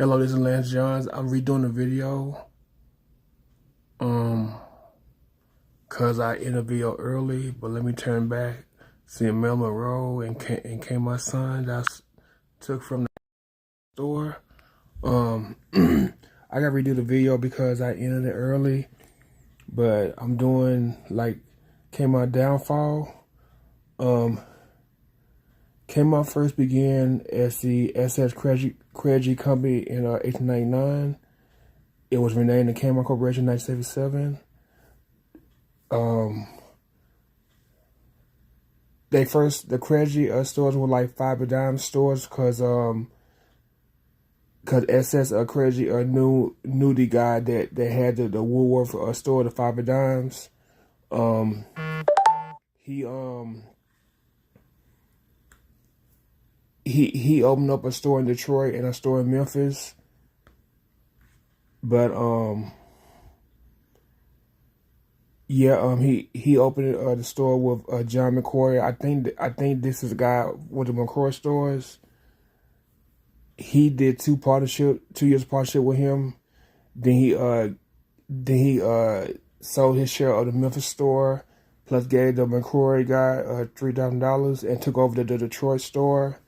Hello, this is Lance Johns. I'm redoing the video, cause I ended the video early, but let me turn back. See Mel Monroe and Kmart son that I took from the store. I gotta redo the video because I ended it early, but I'm doing like Kmart downfall. Kmart first began as the SS Craigie Company in 1899. It was renamed the Kmart Corporation in 1977. The Craigie stores were like five dime stores because SS Craigie knew the guy that had the Woolworth store, the five dimes. He he opened up a store in Detroit and a store in Memphis, but he opened the store with John McCoy. I think this is a guy with the McCoy stores. He did 2 years partnership with him. Then he sold his share of the Memphis store, plus gave the McCoy guy $3,000 and took over the Detroit store.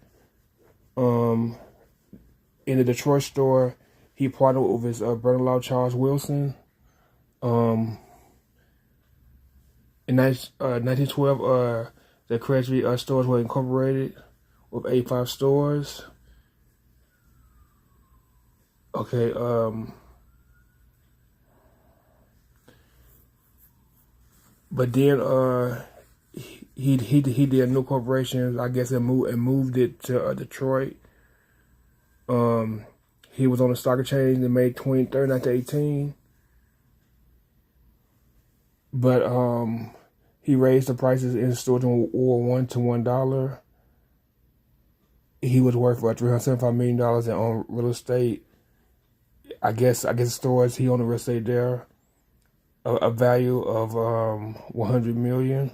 In the Detroit store, he partnered with his brother-in-law Charles Wilson. In 1912, the Craigie stores were incorporated with 85 stores. Okay, but then he did a new corporation, I guess, and moved it to Detroit. He was on the stock exchange in May 23rd, 1918. But he raised the prices in stores in World War I to $1. He was worth $375 million in own real estate. I guess stores he owned the real estate there, a value of $100 million.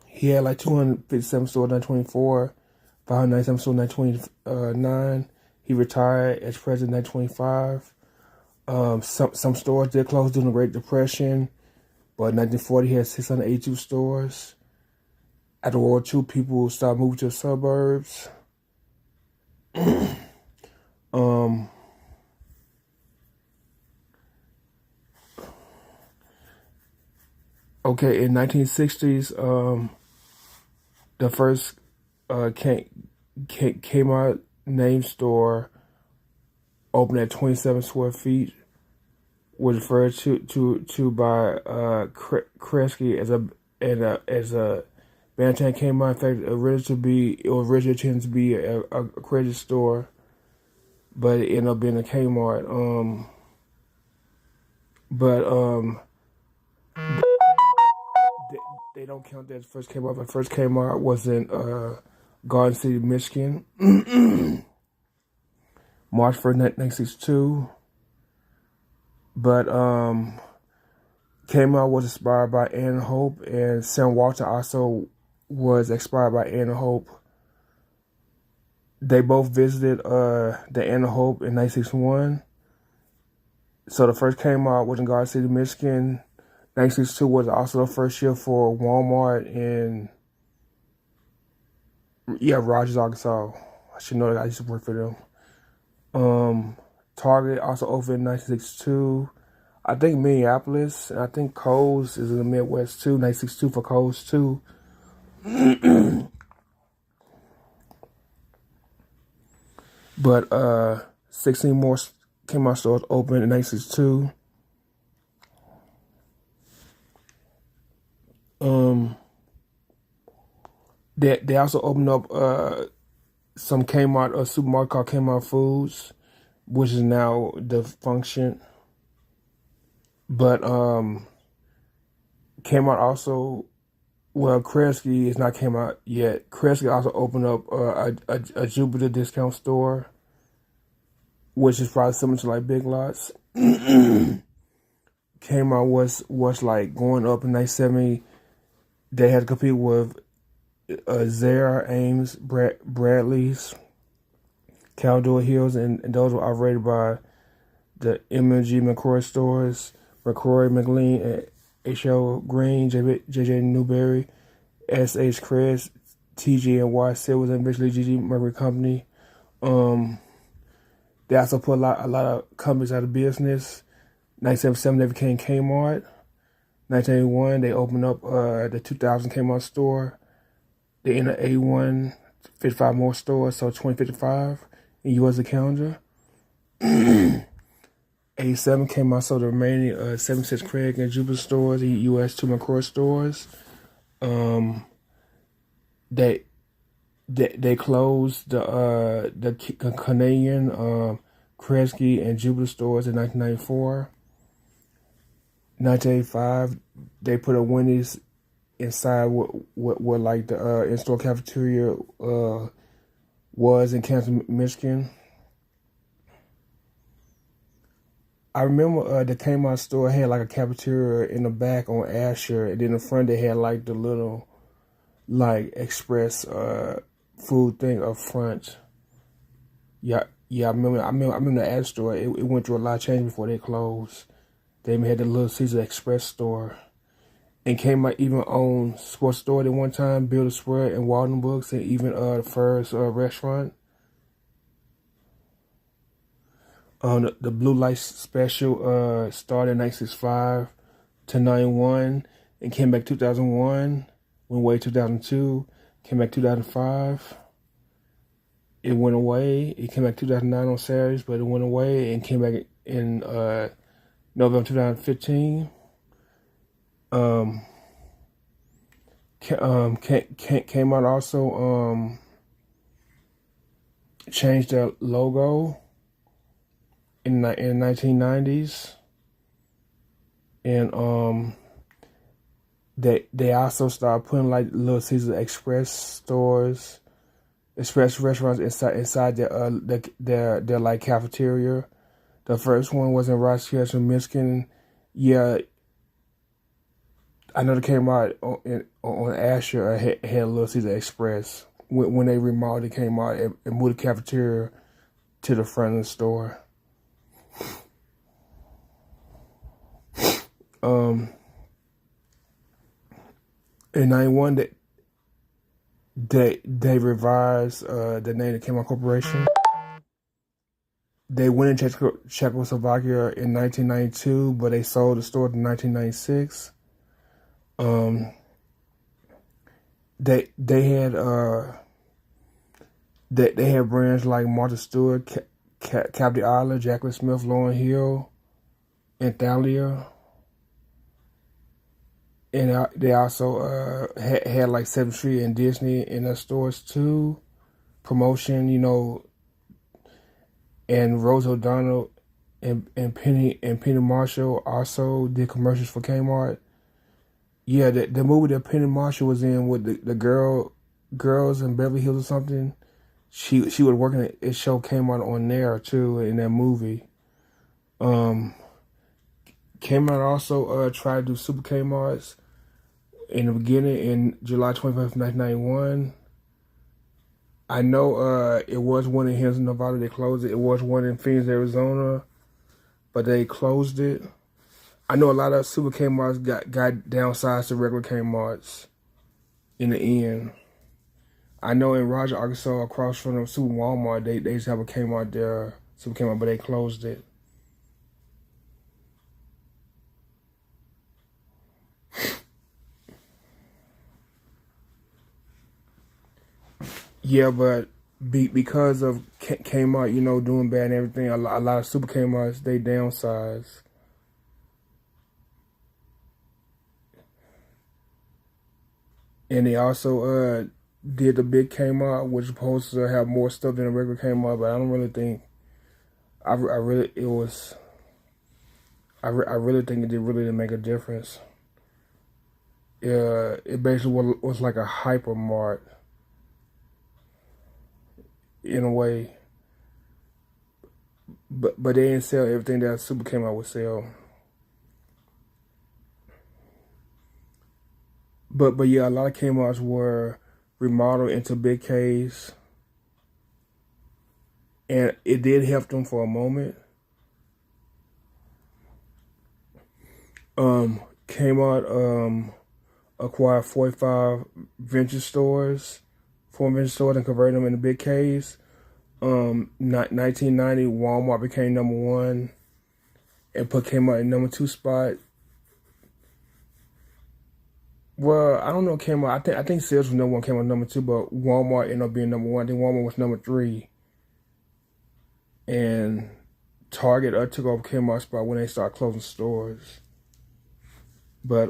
He had like 257 stores in 1924, 597 stores in 1929. He retired as president in 1925. Some stores did close during the Great Depression, but in 1940 he had 682 stores. After World War II, people started moving to the suburbs. Okay, in 1960s, the first Kmart name store opened at 27 square feet, was referred to by Kresge as a Bantam Kmart. In fact, it was originally intended to be a credit store, but it ended up being a Kmart. They don't count that as first Kmart. The first Kmart was in Garden City, Michigan, March 1st, 1962. But Kmart was inspired by Ann Hope, and Sam Walton also was inspired by Ann Hope. They both visited the Ann Hope in 1961. So the first Kmart was in Garden City, Michigan. 1962 was also the first year for Walmart in Rogers, Arkansas. I should know that. I used to work for them. Target also opened in 1962. I think Minneapolis, and I think Kohl's is in the Midwest too. 1962 for Kohl's too. But 16 more Kmart stores opened in 1962. They also opened up some Kmart supermarket called Kmart Foods, which is now defunct. But Kmart also, well, Kresge is not Kmart yet. Kresge also opened up a Jupiter discount store, which is probably similar to like Big Lots. Kmart was like going up in 1970. They had to compete with Zara, Ames, Bradley's, Caldor Hills, and those were operated by the M&G McCrory stores, McCrory, McLean, and H.L. Green, J.J. Newberry, S.H. Kress, T.G.N.Y. Silvers, and eventually G.G. Mercury Company. They also put a lot of companies out of business. 1977, they became Kmart. 1981, they opened up the 2000 Kmart store. They entered 81, 55 more stores, so 2055 in U.S. and Canada. 87 Kmart sold the remaining 76 Craig and Jupiter stores in U.S. 2 McCrory stores. They closed the Canadian Kresge and Jupiter stores in 1994. 1985, they put a Wendy's inside what like the in-store cafeteria was in Kansas, Michigan. I remember the Kmart store had like a cafeteria in the back on Asher, and then in the front they had like the little like express food thing up front. Yeah. I remember the Asher store. It went through a lot of change before they closed. They even had the Little Caesar Express store. And Kmart even owned Sports Store at one time, Builder Square and Walden Books, and even the first restaurant. The Blue Light Special started in 1965 to 91 and came back 2001, went away 2002, came back 2005. It went away. It came back 2009 on Saturdays, but it went away and came back in November 2015. Kmart also changed their logo in the 1990s, and they also started putting like Little Caesar Express stores, express restaurants inside their like cafeteria. The first one was in Rochester, Michigan. Yeah, I know the Kmart on Asher had Little Caesar Express when they remodeled the Kmart and moved the cafeteria to the front of the store. In 91, they revised the name of Kmart Corporation. They went into Czechoslovakia in 1992, but they sold the store in 1996. They had brands like Martha Stewart, Captain Island, Jacqueline Smith, Lauryn Hill, and Thalia. And they also had like 7th Street and Disney in their stores too. Promotion, and Rose O'Donnell and Penny Marshall also did commercials for Kmart. Yeah, the movie that Penny Marshall was in with the girls in Beverly Hills or something, she was working at show Kmart on there too in that movie. Kmart also tried to do Super Kmarts in the beginning in July 25th, 1991. I know it was one in Henderson, Nevada. They closed it. It was one in Phoenix, Arizona, but they closed it. I know a lot of Super Kmarts got downsized to regular Kmarts in the end. I know in Roger, Arkansas, across from the Super Walmart, they used to have a Kmart there, Super Kmart, but they closed it. Yeah, but because of Kmart, doing bad and everything, a lot of Super Kmarts, they downsized. And they also did the big Kmart, which was supposed to have more stuff than a regular Kmart, but I don't really think, I really think it didn't make a difference. It basically was like a hypermart in a way, but they didn't sell everything that Super Kmart would sell. But yeah, a lot of Kmarts were remodeled into big K's, and it did help them for a moment. Kmart acquired 45 venture stores, four venture stores, and converted them into big K's. 1990, Walmart became number one and put Kmart in number two spot. Well, I don't know Kmart. I think sales was number one, Kmart number two, but Walmart ended up being number one. I think Walmart was number three, and Target took over Kmart's spot when they started closing stores. But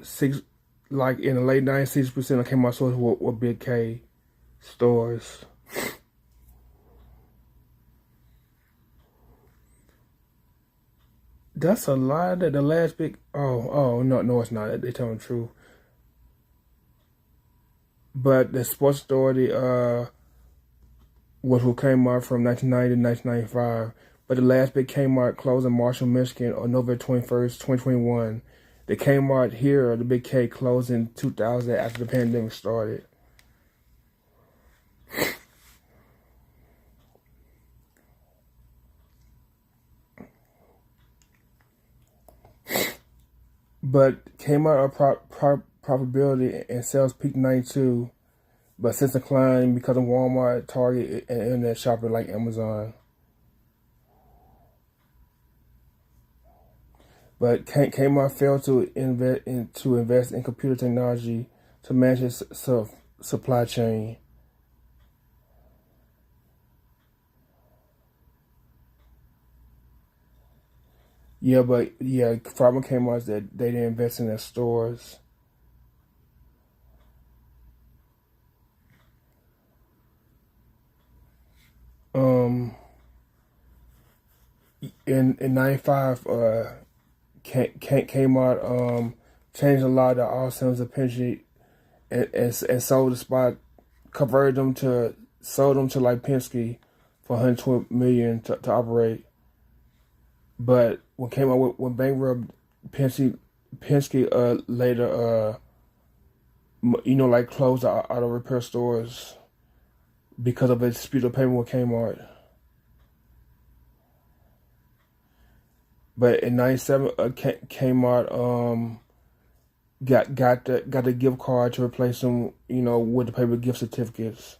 six, like in the late 90s, 60% of Kmart stores were big K stores. That's a lie. That the last big no, it's not. They telling the truth. But the Sports Authority was with Kmart from 1990 to 1995. But the last big Kmart closed in Marshall, Michigan on November 21st, 2021. The Kmart here, the big K, closed in 2000 after the pandemic started. But Kmart profitability and sales peaked in 92, but since declined because of Walmart, Target, and internet shopping like Amazon. But Kmart failed to invest in computer technology to manage its supply chain. Problem came out that they didn't invest in their stores. In '95, Kmart changed a lot of the Austin's pension and sold the spot, sold them to like Penske for $120 million to operate. But when bankrupt, Penske later like closed the auto repair stores because of a dispute of payment with Kmart. But in '97, Kmart got the gift card to replace them, with the paper gift certificates.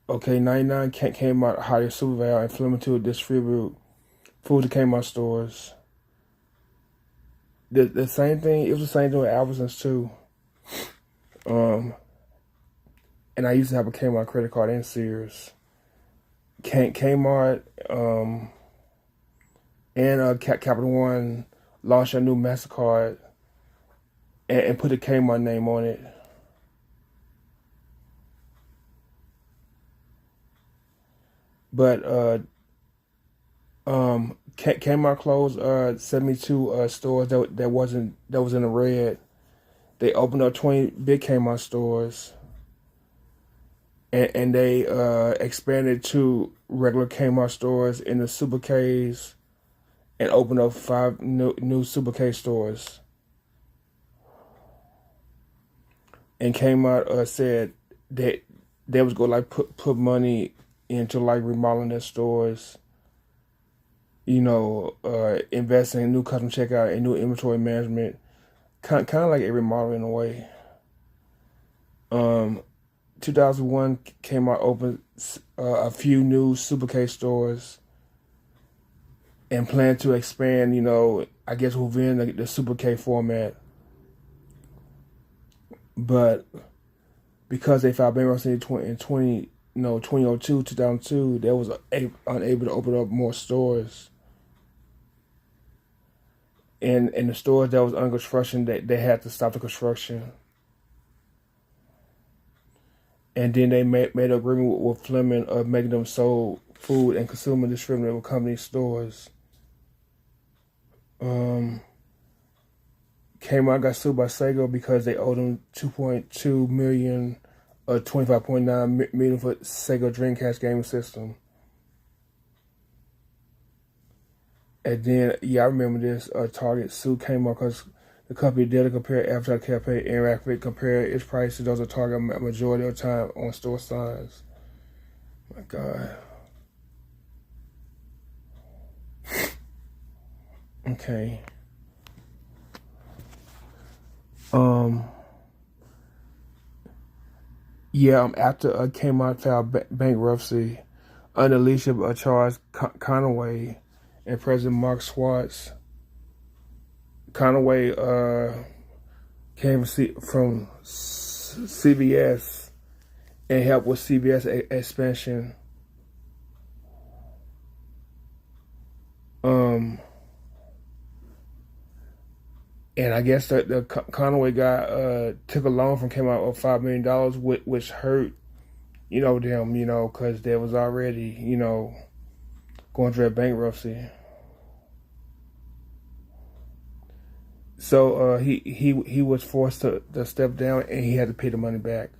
Okay, '99, Kmart hired Superval and Fleming to distribute food to Kmart stores. The same thing. It was the same thing with Albertsons too. And I used to have a Kmart credit card and Sears. Kmart and Capital One launched a new MasterCard and put the Kmart name on it. But Kmart closed 72 stores that was in the red. They opened up 20 big Kmart stores, and they expanded to regular Kmart stores in the Super K's, and opened up 5 new Super K stores. And Kmart said that they was going to put money into remodeling their stores, investing in new customer checkout and new inventory management, kind of like a remodel in a way. 2001 Kmart opened a few new Super K stores and planned to expand, I guess within the Super K format. But because they filed bankruptcy in 2002, 2002, they was unable to open up more stores. And the stores that was under construction, they had to stop the construction. And then they made an agreement with Fleming of making them sold food and consumer distributor with company stores. Kmart got sued by Sega because they owed them $2.2 million or $25.9 million for Sega Dreamcast gaming system. And then, yeah, I remember this Target suit came up because the company did a compare after campaign interactively compare its prices to those of Target a majority of the time on store signs. My God. Okay. Yeah, after Kmart filed bankruptcy under leadership of Charles Conaway and President Mark Schwartz. Conaway came from CBS and helped with CBS expansion. And I guess the Conaway guy took a loan from Kmart of $5 million, which hurt, them, because they was already, going through a bankruptcy. So he was forced to step down, and he had to pay the money back.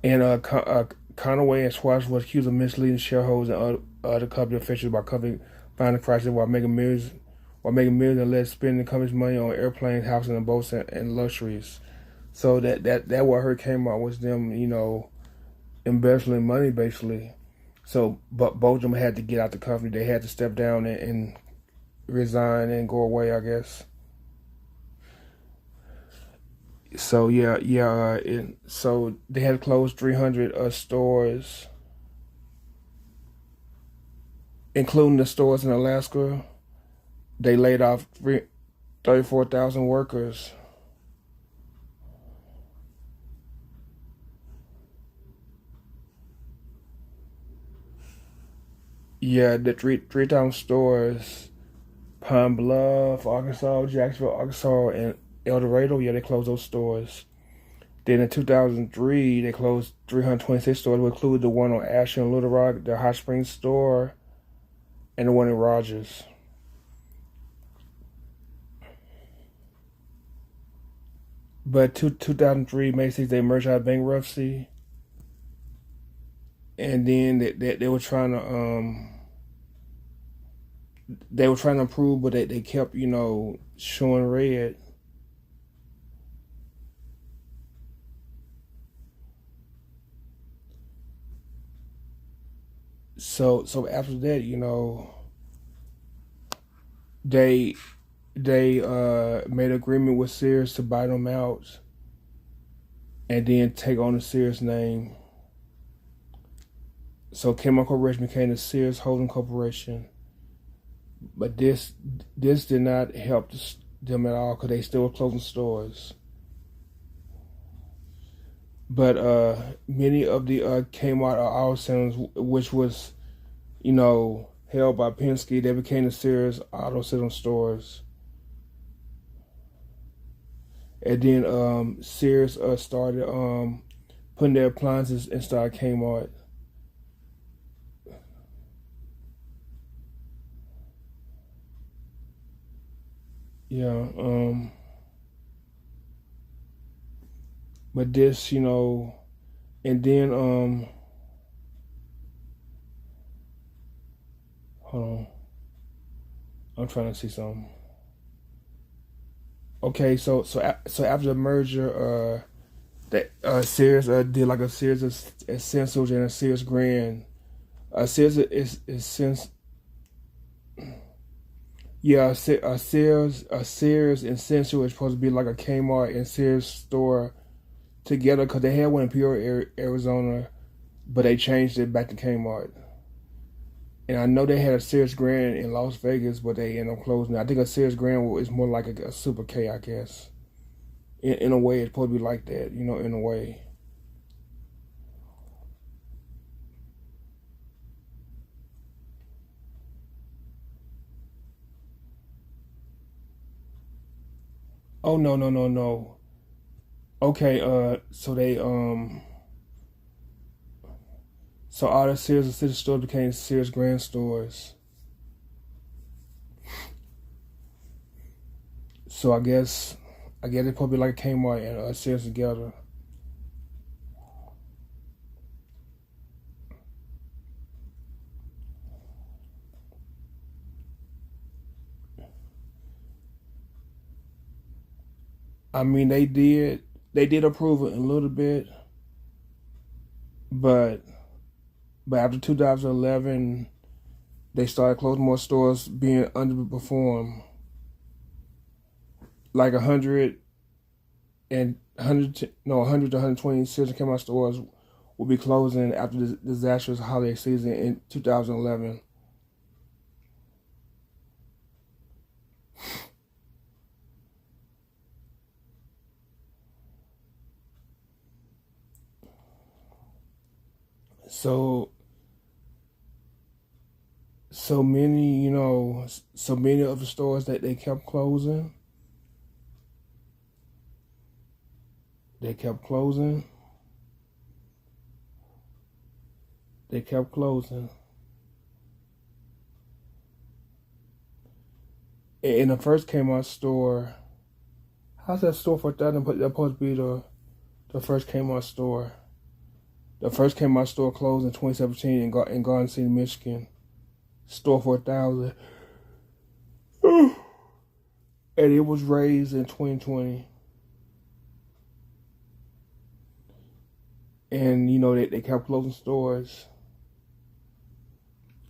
And Conaway and Schwartz was accused of misleading shareholders and other company officials by covering finding prices while making millions and less spending the company's money on airplanes, houses, and boats and luxuries. So that what her came out was them, embezzling money basically. So, but both of them had to get out the company. They had to step down and resign and go away, I guess. So so they had to close 300 stores, including the stores in Alaska. They laid off 34,000 workers. Yeah, the 3,000 stores, Pine Bluff, Arkansas, Jacksonville, Arkansas, and El Dorado. Yeah, they closed those stores. Then in 2003, they closed 326 stores, which included the one on Ashland and Little Rock, the Hot Springs store, and the one in Rogers. But 2003, Macy's, they merged out of bankruptcy, and then they were trying to improve, but they kept showing red. So after that, they made an agreement with Sears to buy them out, and then take on the Sears name. So Kmart Corporation became the Sears Holding Corporation. But this did not help them at all because they still were closing stores. But many of the Kmart auto centers, which was, held by Penske, they became the Sears Auto Center stores. And then Sears started putting their appliances inside Kmart. Yeah, but this, and then hold on, I'm trying to see something. Okay, so after the merger, that Sears did like a Sears Essentials and a Sears Grand. Sears is since yeah, a Sears Essential is supposed to be like a Kmart and Sears store together because they had one in Peoria, Arizona, but they changed it back to Kmart. And I know they had a Sears Grand in Las Vegas, but they ended up closing it. I think a Sears Grand is more like a Super K, I guess. In a way, it's supposed to be like that, in a way. Oh no, no, no, no. Okay, so all the Sears and City stores became Sears Grand stores. So I guess they probably like Kmart and Sears together. I mean, they did approve it a little bit, but after 2011, they started closing more stores being underperformed. Like 100 to 120 Sears Kmart stores will be closing after the disastrous holiday season in 2011. So so many of the stores that they kept closing, they kept closing, they kept closing. In the first Kmart store, how's that store for that? That's supposed to be the first Kmart store. The first Kmart store closed in 2017 in Garden City, Michigan. Store for 1,000, and it was raised in 2020. And they kept closing stores,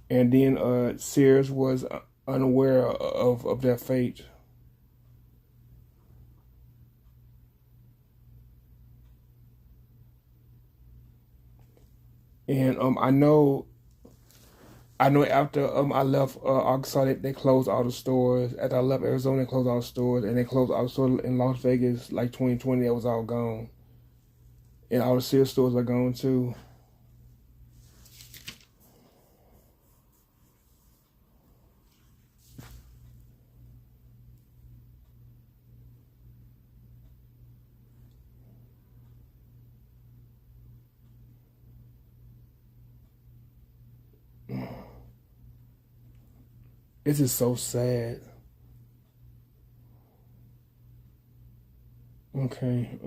and then Sears was unaware of their fate. And I know after I left Arkansas, they closed all the stores. After I left Arizona, they closed all the stores, and they closed all the stores in Las Vegas like 2020. That was all gone, and all the Sears stores are gone too. This is so sad. Okay.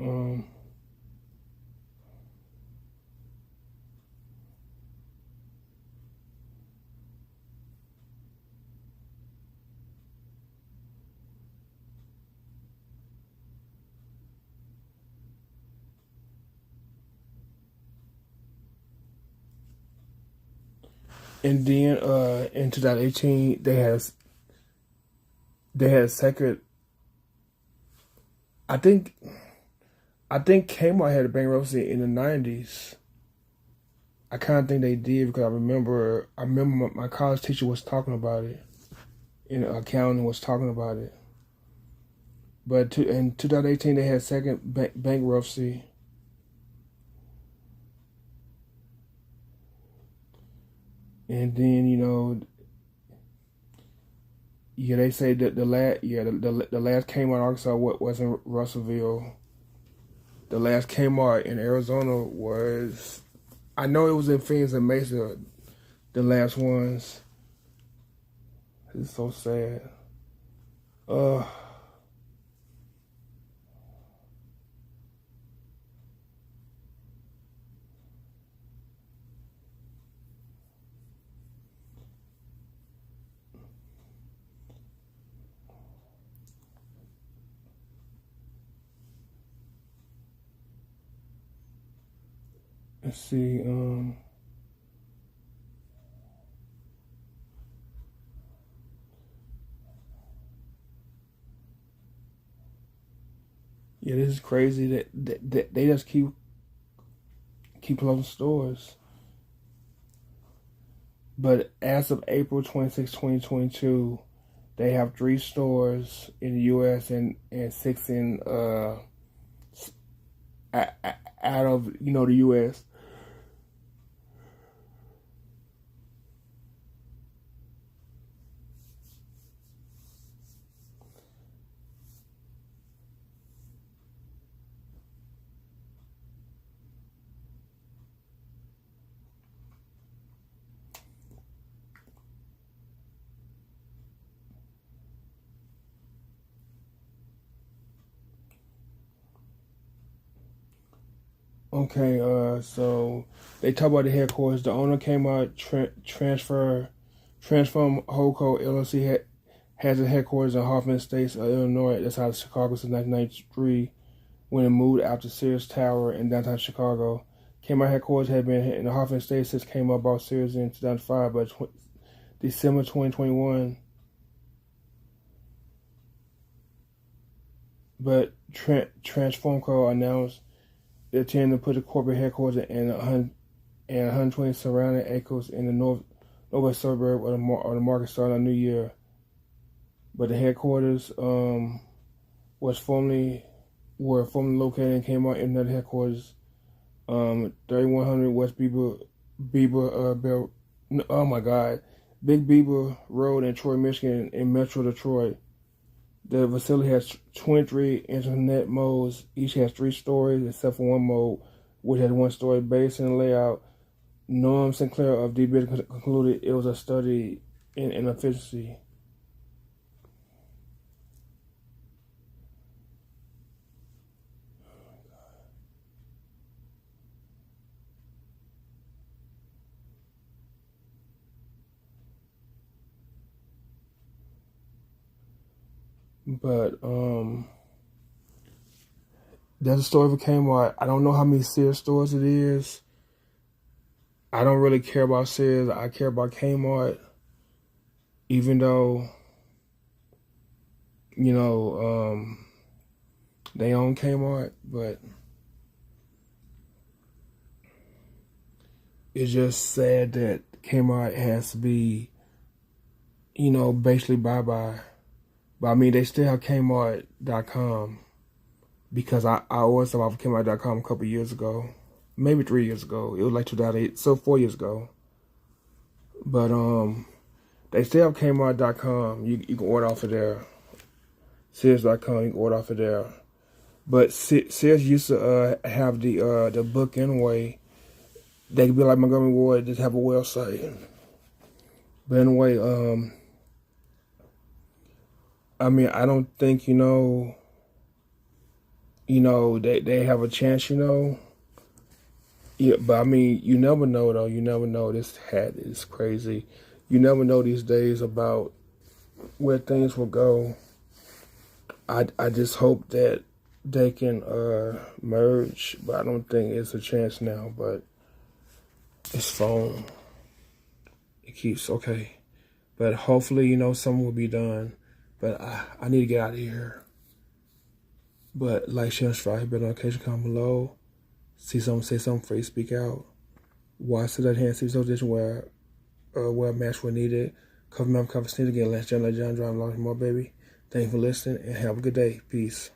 And then in 2018, they had second. I think Kmart had a bankruptcy in the 90s. I kind of think they did because I remember my college teacher was talking about it, in accounting was talking about it. But in 2018, they had second bankruptcy. And then yeah, they say that the last Kmart in Arkansas was in Russellville. The last Kmart in Arizona was, I know it was in Phoenix and Mesa. The last ones. It's so sad. Uh, let's see. Yeah, this is crazy that they just keep closing stores. But as of April 26, 2022, they have 3 stores in the U.S. and 6 in out of the U.S. Okay, so they talk about the headquarters. The owner came out transform Holdco LLC has its headquarters in Hoffman Estates, Illinois. That's out of Chicago since 1993, when it moved out to Sears Tower in downtown Chicago. Kmart headquarters had been in the Hoffman Estates since Kmart bought Sears in 2005, but December 2021. But Transformco announced they intend to put the corporate headquarters in 120 surrounding acres in the northwest suburb of the market starting on New Year. But the headquarters were formerly located in Kmart Internet headquarters, 3100 West Big Beaver Road in Troy, Michigan, in Metro Detroit. The facility has 23 internet modes. Each has 3 stories, except for one mode, which has 1 story base in the layout. Norm Sinclair of DB concluded it was a study in inefficiency. But that's a story for Kmart. I don't know how many Sears stores it is. I don't really care about Sears. I care about Kmart. Even though, they own Kmart, but it's just sad that Kmart has to be, basically bye-bye. But I mean, they still have Kmart.com, because I ordered stuff off of Kmart.com a couple years ago, maybe 3 years ago. It was like 2008, so 4 years ago. But they still have Kmart.com. You can order off of there. Sears.com, you can order off of there. But Sears used to have the book anyway. They could be like Montgomery Ward, just have a website. But anyway, I mean, I don't think, they have a chance, Yeah, but I mean, you never know, though. You never know. This hat is crazy. You never know these days about where things will go. I just hope that they can merge, but I don't think it's a chance now. But it's phone. It keeps, okay. But hopefully, something will be done. But I need to get out of here. But like, share, and subscribe. Hit the notification, comment below. See something, say something, free speak out. Watch to that hand, see position where a match were needed. Cover member, cover sneak again. Let's John, driving along more, baby. Thank you for listening and have a good day. Peace.